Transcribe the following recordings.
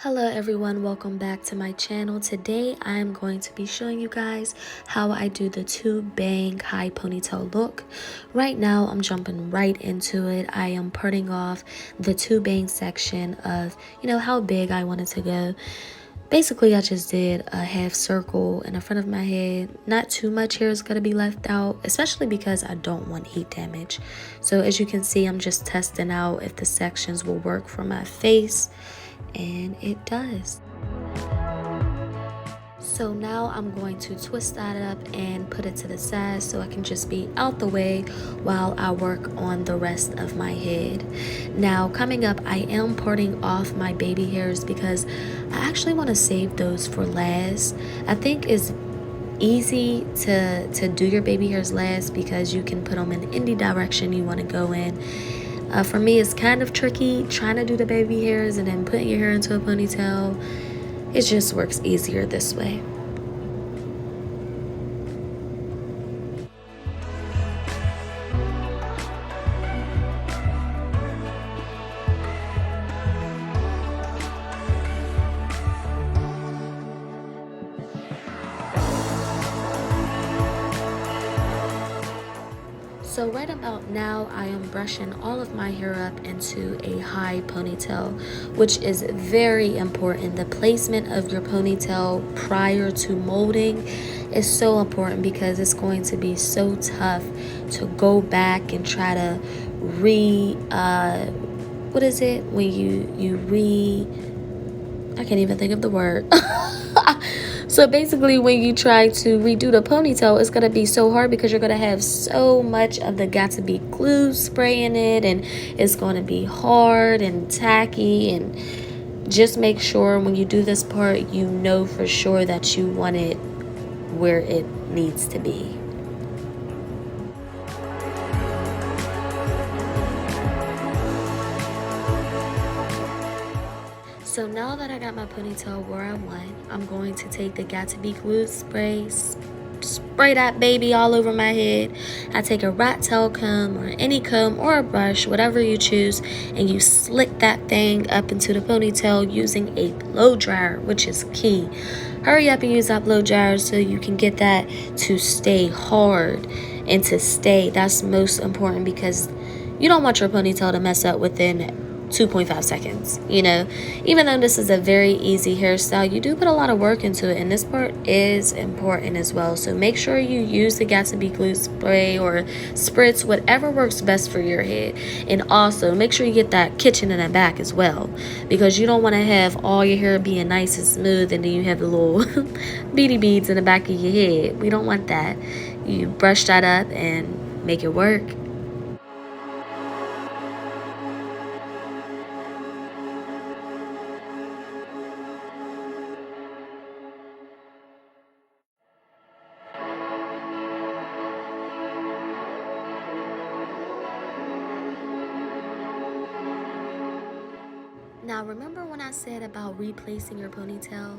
Hello everyone, welcome back to my channel. Today I am going to be showing you guys how I do the 2-bang high ponytail look. Right now I'm jumping right into it. I am parting off the 2-bang section of, how big I wanted to go. Basically, I just did a half circle in the front of my head. Not too much hair is going to be left out, especially because I don't want heat damage. So as you can see, I'm just testing out if the sections will work for my face, and it does. So now I'm going to twist that up and put it to the side so I can just be out the way while I work on the rest of my head. Now coming up, I am parting off my baby hairs because I actually want to save those for last. I think it's easy to do your baby hairs last because you can put them in any direction you want to go in. For me, it's kind of tricky trying to do the baby hairs and then putting your hair into a ponytail. It just works easier this way. So right about now, I am brushing all of my hair up into a high ponytail, which is very important. The placement of your ponytail prior to molding is so important because it's going to be so tough to go back and try to what is it when I can't even think of the word. So basically, when you try to redo the ponytail, it's going to be so hard because you're going to have so much of the got-to-be glue spray in it, and it's going to be hard and tacky. And just make sure when you do this part, you know for sure that you want it where it needs to be. So now that I got my ponytail where I want, I'm going to take the got-to-be glue spray, spray that baby all over my head. I take a rat tail comb or any comb or a brush, whatever you choose, and you slick that thing up into the ponytail using a blow dryer, which is key. Hurry up and use that blow dryer so you can get that to stay hard and to stay. That's most important because you don't want your ponytail to mess up within 2.5 seconds. Even though this is a very easy hairstyle, you do put a lot of work into it, and this part is important as well. So make sure you use the got-to-be glue spray or spritz, whatever works best for your head. And also make sure you get that kitchen in the back as well, because you don't want to have all your hair being nice and smooth and then you have the little beady beads in the back of your head. We don't want that. You brush that up and make it work. Now, remember when I said about replacing your ponytail?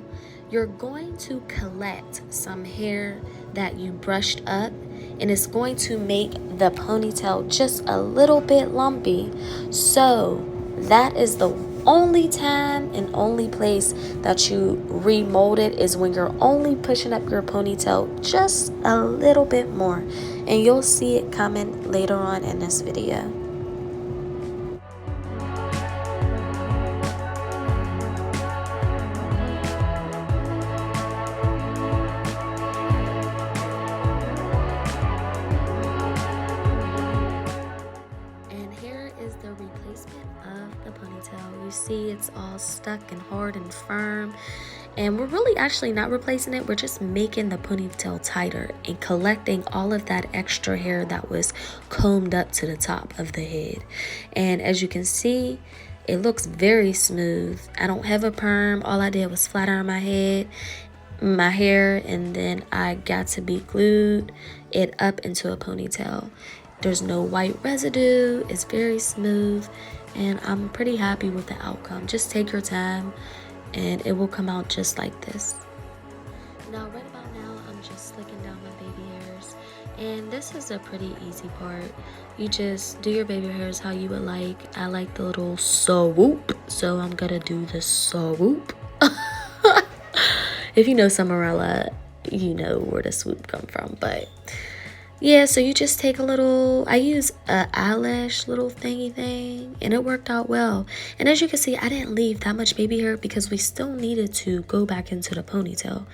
You're going to collect some hair that you brushed up, and it's going to make the ponytail just a little bit lumpy. So that is the only time and only place that you remold it, is when you're only pushing up your ponytail just a little bit more. And you'll see it coming later on in this video. The replacement of the ponytail. You see it's all stuck and hard and firm, and we're really actually not replacing it. We're just making the ponytail tighter and collecting all of that extra hair that was combed up to the top of the head. And as you can see, it looks very smooth. I don't have a perm. All I did was flat iron my hair, and then I got-to-be glued it up into a ponytail. There's no white residue. It's very smooth, and I'm pretty happy with the outcome. Just take your time and it will come out just like this. Now, right about now, I'm just slicking down my baby hairs, And this is a pretty easy part. You just do your baby hairs how you would like. I like the little swoop, so I'm gonna do the swoop. If you know Summerella, you know where the swoop come from. But yeah, so you just take a little, I use a eyelash little thingy thing, and it worked out well. And as you can see, I didn't leave that much baby hair because we still needed to go back into the ponytail.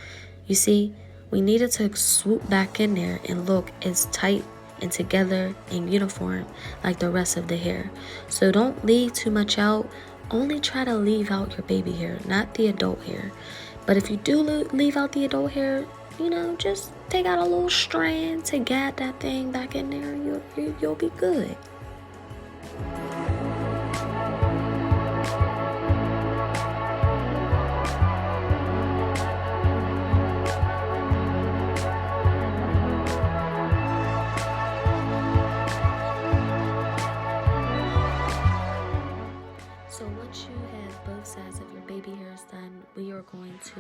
You see, we needed to swoop back in there and look as tight and together and uniform like the rest of the hair. So don't leave too much out. Only try to leave out your baby hair, not the adult hair. But if you do leave out the adult hair, you know, just take out a little strand to guide that thing back in there, and you'll be good. So once you have both sides of your baby hairs done, we are going to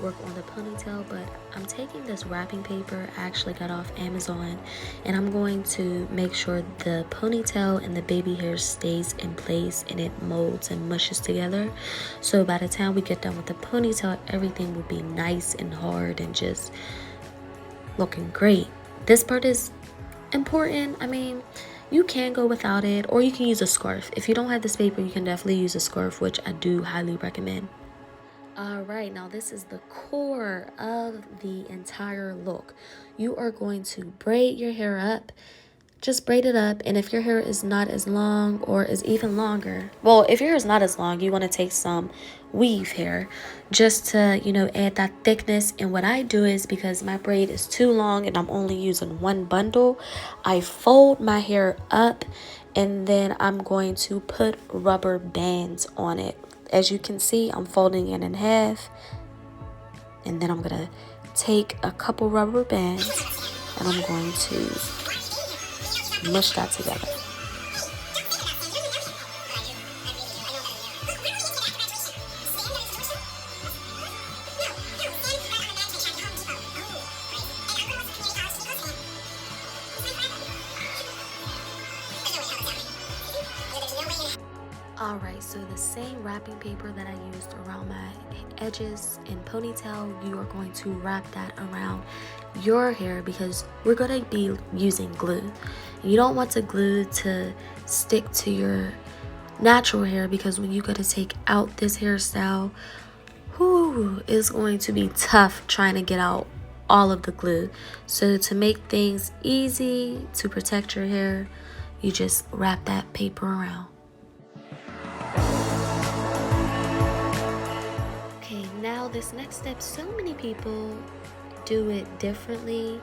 work on the ponytail, but I'm taking this wrapping paper I actually got off Amazon, and I'm going to make sure the ponytail and the baby hair stays in place and it molds and mushes together. So by the time we get done with the ponytail, everything will be nice and hard and just looking great. This part is important. I mean, you can go without it, or you can use a scarf. If you don't have this paper, you can definitely use a scarf, which I do highly recommend. All right, now this is the core of the entire look. You are going to braid your hair up. Just braid it up, and if your hair is not as long or is even longer, well, if your hair is not as long, you want to take some weave hair just to, you know, add that thickness. And what I do is, because my braid is too long and I'm only using one bundle, I fold my hair up, and then I'm going to put rubber bands on it. As you can see, I'm folding it in half, and then I'm gonna take a couple rubber bands and I'm going to mush that together. Alright, so the same wrapping paper that I used around my edges and ponytail, you are going to wrap that around your hair because we're going to be using glue. You don't want the glue to stick to your natural hair, because when you go to take out this hairstyle, it's going to be tough trying to get out all of the glue. So to make things easy to protect your hair, you just wrap that paper around. Okay, now this next step, so many people do it differently,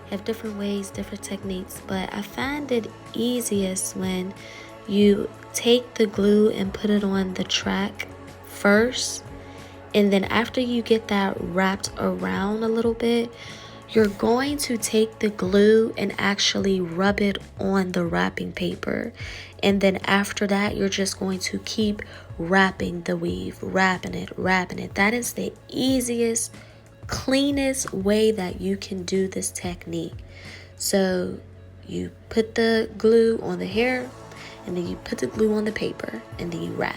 have different ways, different techniques, but I find it easiest when you take the glue and put it on the track first, and then after you get that wrapped around a little bit, you're going to take the glue and actually rub it on the wrapping paper. And then after that, you're just going to keep wrapping the weave, wrapping it. That is the easiest, cleanest way that you can do this technique. So you put the glue on the hair, and then you put the glue on the paper, and then you wrap.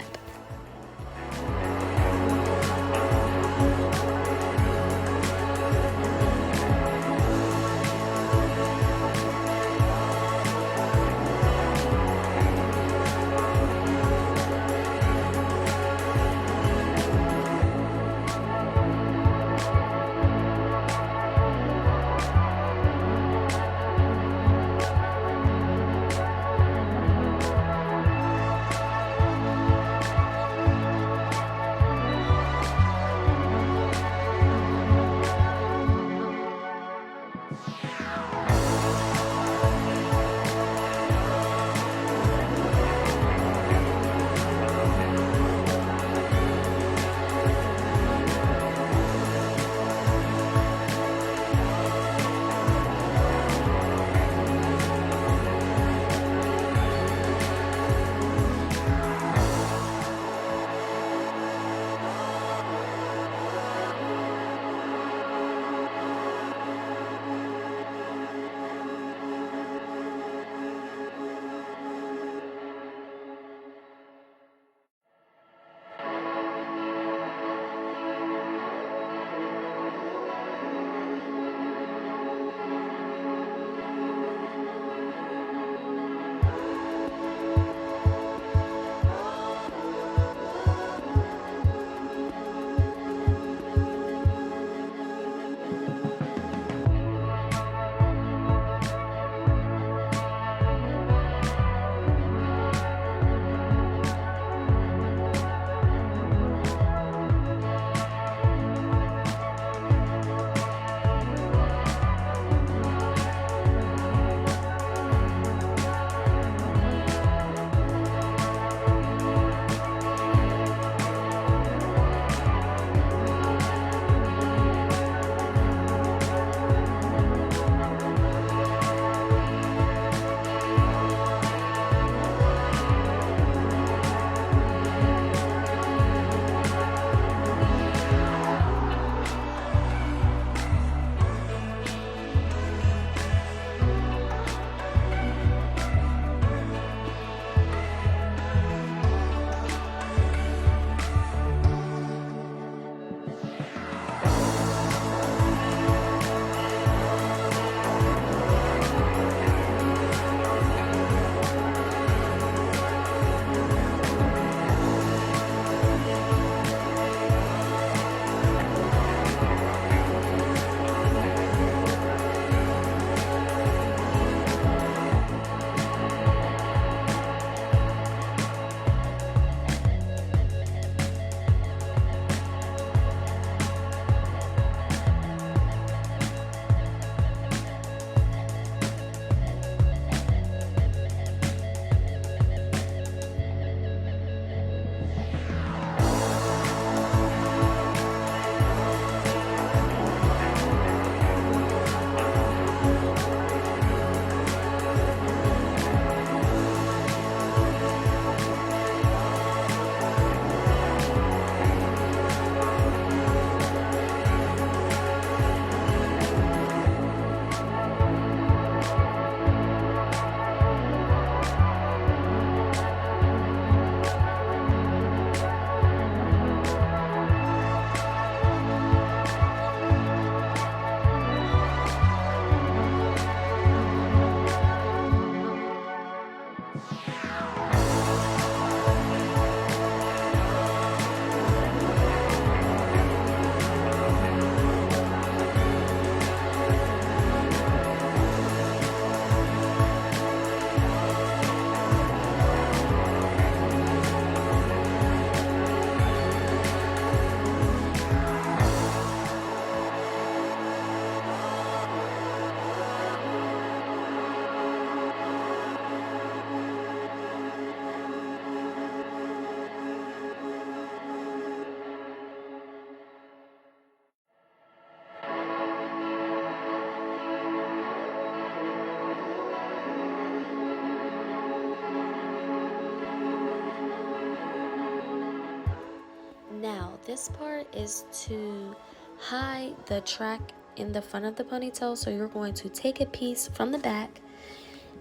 Now, this part is to hide the track in the front of the ponytail. So you're going to take a piece from the back,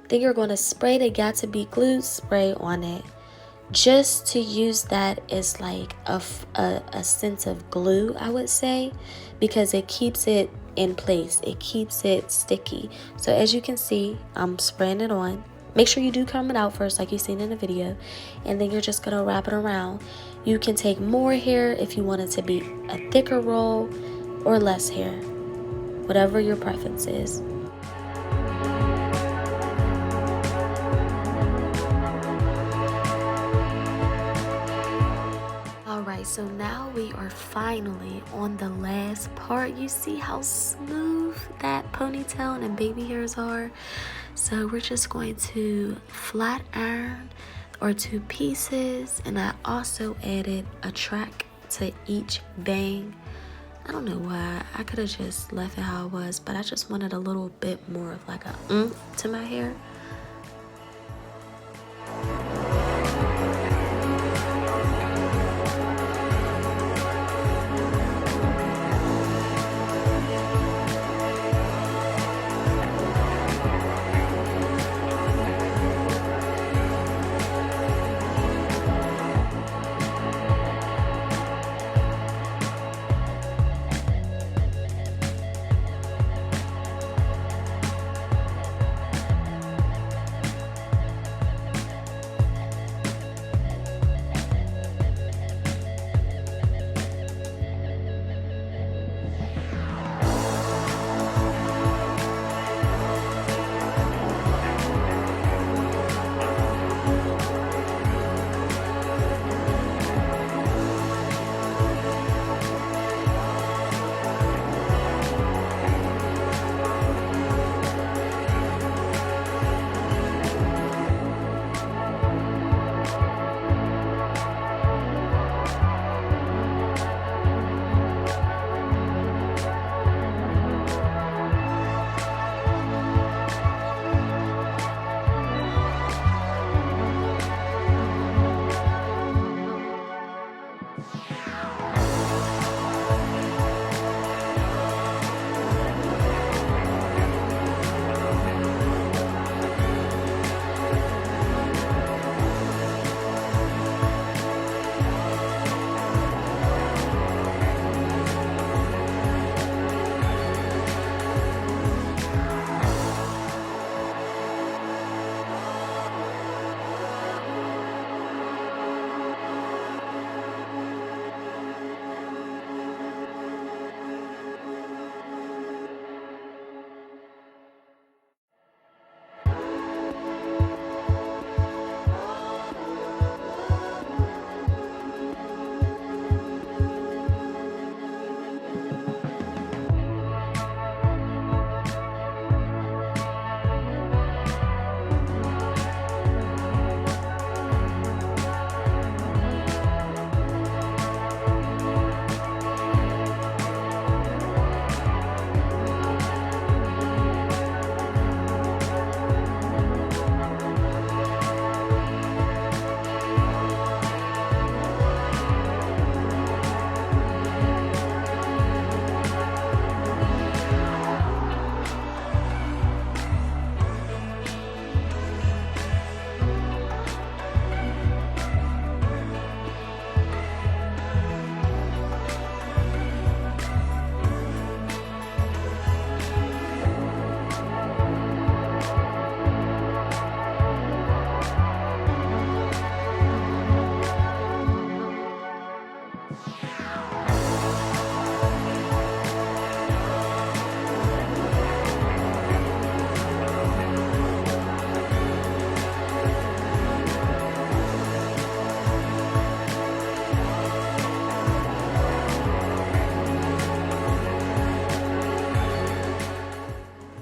then you're going to spray the Got2b glue spray on it, just to use that as like a sense of glue, I would say, because it keeps it in place, it keeps it sticky. So as you can see, I'm spraying it on. Make sure you do comb it out first, like you've seen in the video, and then you're just gonna wrap it around. You can take more hair if you want it to be a thicker roll or less hair, whatever your preference is. Alright, so now we are finally on the last part. You see how smooth that ponytail and baby hairs are? So we're just going to flat iron or 2 pieces, and I also added a track to each bang. I don't know why, I could have just left it how it was, but I just wanted a little bit more of like a to my hair.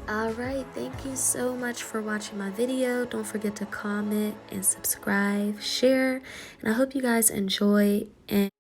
Alright, thank you so much for watching my video. Don't forget to comment and subscribe, share, and I hope you guys enjoy. And